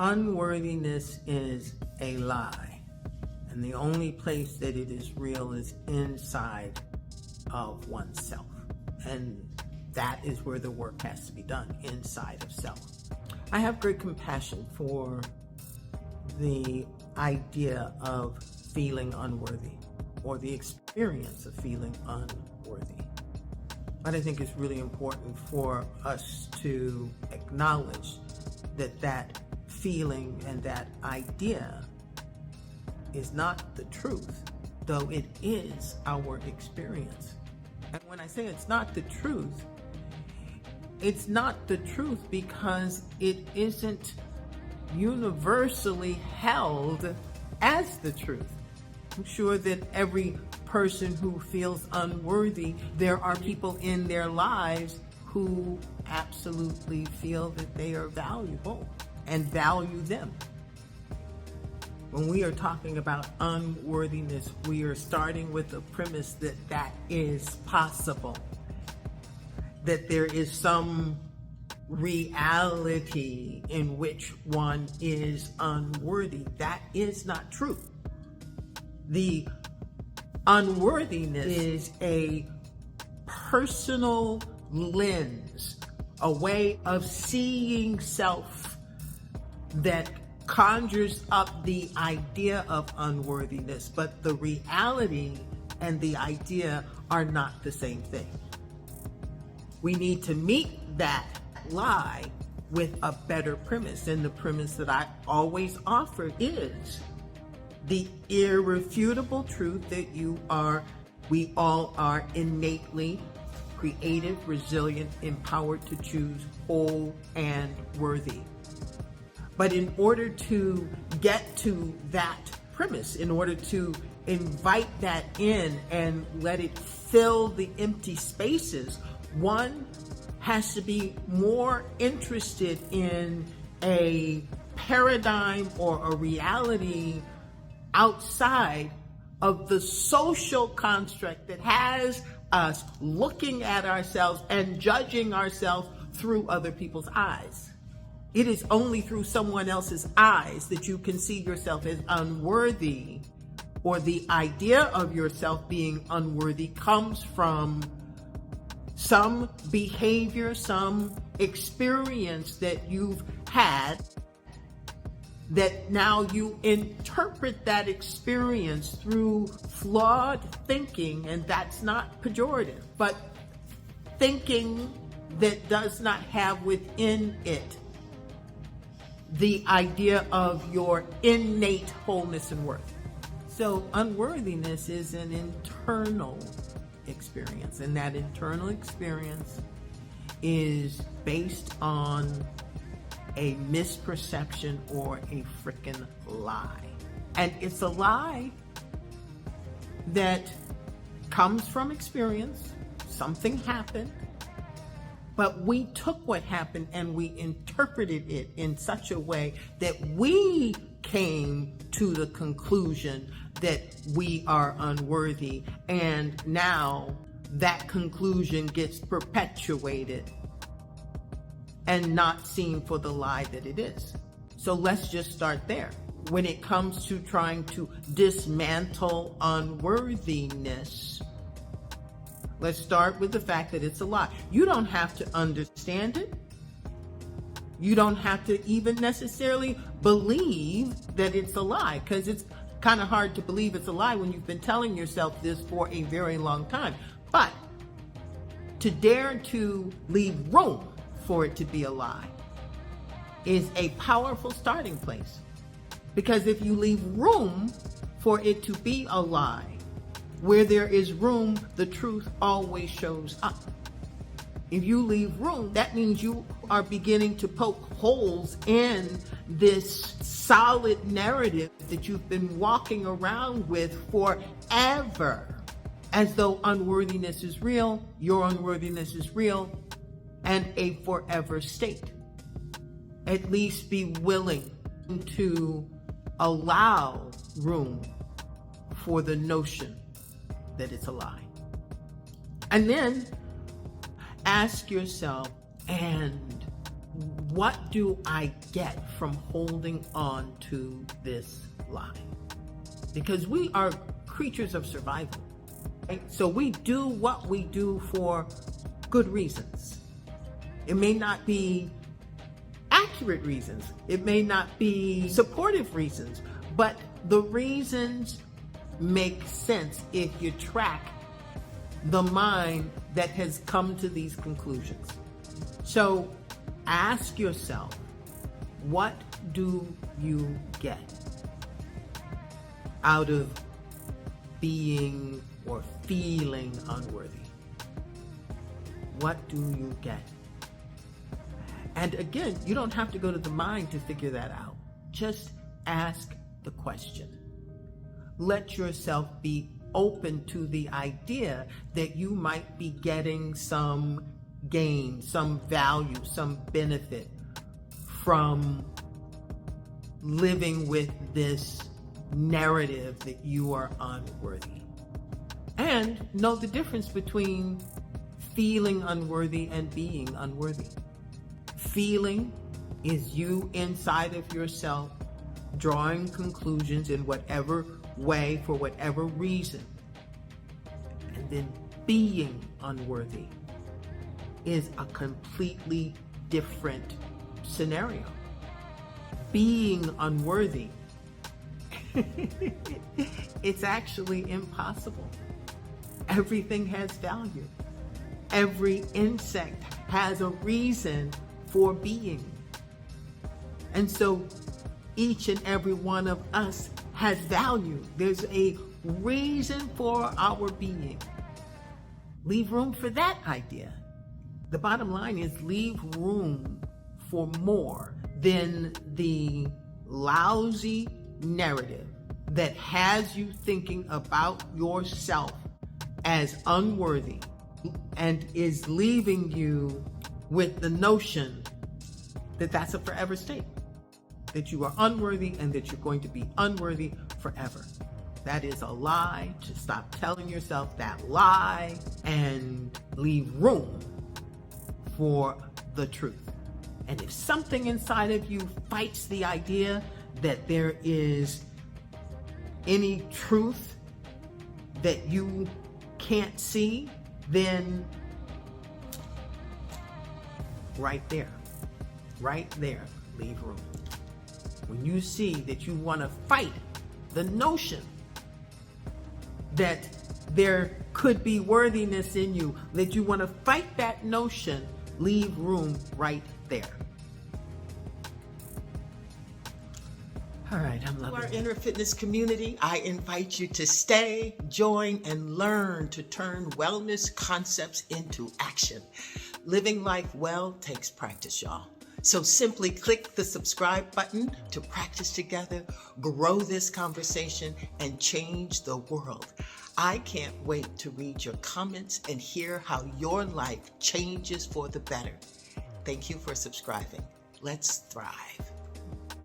Unworthiness is a lie, and the only place that it is real is inside of oneself, and that is where the work has to be done, inside of self. I have great compassion for the idea of feeling unworthy, or the experience of feeling unworthy. But I think it's really important for us to acknowledge that that feeling and that idea is not the truth, though it is our experience. And when I say it's not the truth because it isn't universally held as the truth. I'm sure that every person who feels unworthy, there are people in their lives who absolutely feel that they are valuable and value them. When we are talking about unworthiness, we are starting with the premise that that is possible, that there is some reality in which one is unworthy. That is not true. The unworthiness is a personal lens, a way of seeing self that conjures up the idea of unworthiness, but the reality and the idea are not the same thing. We need to meet that lie with a better premise, and the premise that I always offer is the irrefutable truth that we all are innately creative, resilient, empowered to choose whole and worthy. But in order to get to that premise, in order to invite that in and let it fill the empty spaces, one has to be more interested in a paradigm or a reality outside of the social construct that has us looking at ourselves and judging ourselves through other people's eyes. It is only through someone else's eyes that you can see yourself as unworthy, or the idea of yourself being unworthy comes from some behavior, some experience that you've had, that now you interpret that experience through flawed thinking, and that's not pejorative, but thinking that does not have within it the idea of your innate wholeness and worth. So unworthiness is an internal experience, and that internal experience is based on a misperception or a freaking lie. And it's a lie that comes from experience. Something happened, but we took what happened and we interpreted it in such a way that we came to the conclusion that we are unworthy, and now that conclusion gets perpetuated and not seen for the lie that it is. So let's just start there. When it comes to trying to dismantle unworthiness, let's start with the fact that it's a lie. You don't have to understand it. You don't have to even necessarily believe that it's a lie, because it's kind of hard to believe it's a lie when you've been telling yourself this for a very long time. But to dare to leave room for it to be a lie is a powerful starting place. Because if you leave room for it to be a lie, where there is room, the truth always shows up. If you leave room, that means you are beginning to poke holes in this solid narrative that you've been walking around with forever, as though unworthiness is real, your unworthiness is real, and a forever state. At least be willing to allow room for the notion that it's a lie. And then ask yourself, and what do I get from holding on to this lie? Because we are creatures of survival, right? So we do what we do for good reasons. It may not be accurate reasons. It may not be supportive reasons, but the reasons make sense if you track the mind that has come to these conclusions. So ask yourself, what do you get out of being or feeling unworthy? What do you get? And again, you don't have to go to the mind to figure that out. Just ask the question. Let yourself be open to the idea that you might be getting some gain, some value, some benefit from living with this narrative that you are unworthy. And know the difference between feeling unworthy and being unworthy. Feeling is you inside of yourself drawing conclusions in whatever way, for whatever reason. And then being unworthy is a completely different scenario. Being unworthy, it's actually impossible. Everything has value. Every insect has a reason for being. And so each and every one of us has value. There's a reason for our being. Leave room for that idea. The bottom line is leave room for more than the lousy narrative that has you thinking about yourself as unworthy and is leaving you with the notion that that's a forever state, that you are unworthy and that you're going to be unworthy forever. That is a lie. To stop telling yourself that lie and leave room for the truth. And if something inside of you fights the idea that there is any truth that you can't see, then right there, leave room. When you see that you want to fight the notion that there could be worthiness in you, that you want to fight that notion, leave room right there. All right, I'm loving To our it. inner fitness community, I invite you to stay, join, and learn to turn wellness concepts into action. Living life well takes practice, y'all. So simply click the subscribe button to practice together, grow this conversation, and change the world. I can't wait to read your comments and hear how your life changes for the better. Thank you for subscribing. Let's thrive.